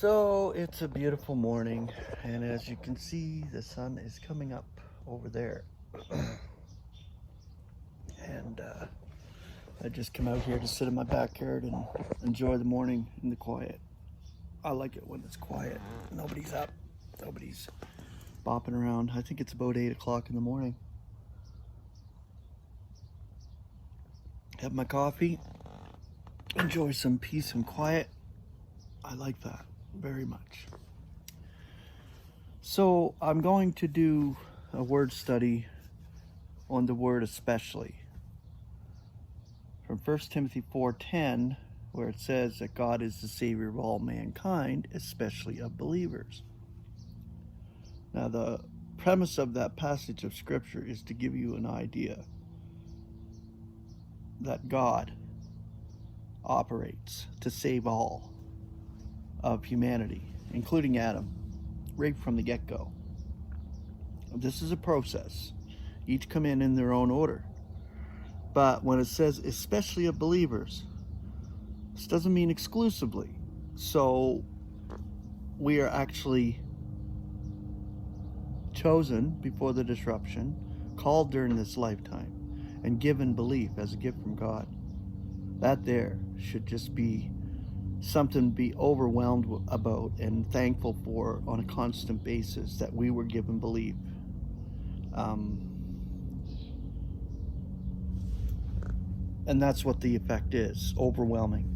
So it's a beautiful morning, and as you can see, the sun is coming up over there. And I just come out here to sit in my backyard and enjoy the morning in the quiet. I like it when it's quiet. Nobody's up, nobody's bopping around. I think it's about 8 o'clock in the morning. Have my coffee, enjoy some peace and quiet. I like that very much. So I'm going to do a word study on the word especially. From 1 Timothy 4:10, where it says that God is the Savior of all mankind, especially of believers. Now the premise of that passage of Scripture is to give you an idea that God operates to save all of humanity, including Adam, right from the get-go. This is a process. Each come in their own order. But when it says especially of believers, this doesn't mean exclusively. So we are actually chosen before the disruption, called during this lifetime, and given belief as a gift from God. That there should just be something to be overwhelmed about and thankful for on a constant basis, that we were given belief. And that's what the effect is, overwhelming.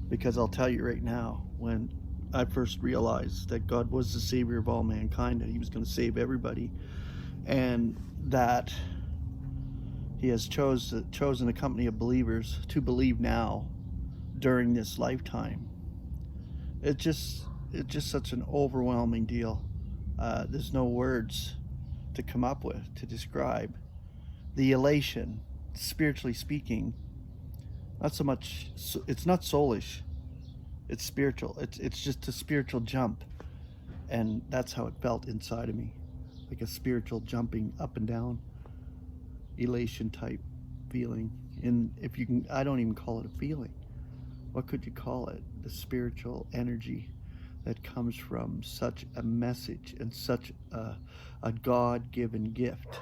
Because I'll tell you right now, when I first realized that God was the Savior of all mankind, that He was going to save everybody, and that He has chosen a company of believers to believe now during this lifetime, it's just such an overwhelming deal. There's no words to come up with to describe the elation, spiritually speaking. Not so much, it's not soulish, it's spiritual. It's just a spiritual jump, and that's how it felt inside of me, like a spiritual jumping up and down, elation type feeling. And if you can, I don't even call it a feeling. What could you call it? The spiritual energy that comes from such a message and such a God-given gift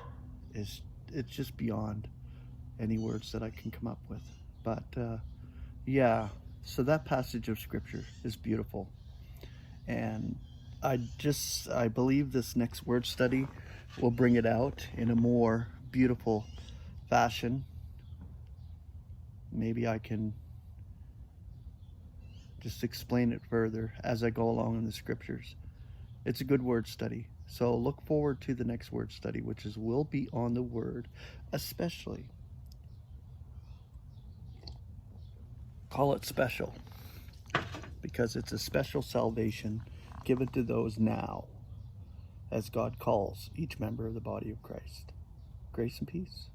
it's just beyond any words that I can come up with. But yeah, so that passage of Scripture is beautiful, and I believe this next word study will bring it out in a more beautiful fashion. Maybe I can just explain it further as I go along in the Scriptures. It's a good word study, so look forward to the next word study, which will be on the word especially. Call it special, because it's a special salvation given to those now, as God calls each member of the body of Christ. Grace and peace.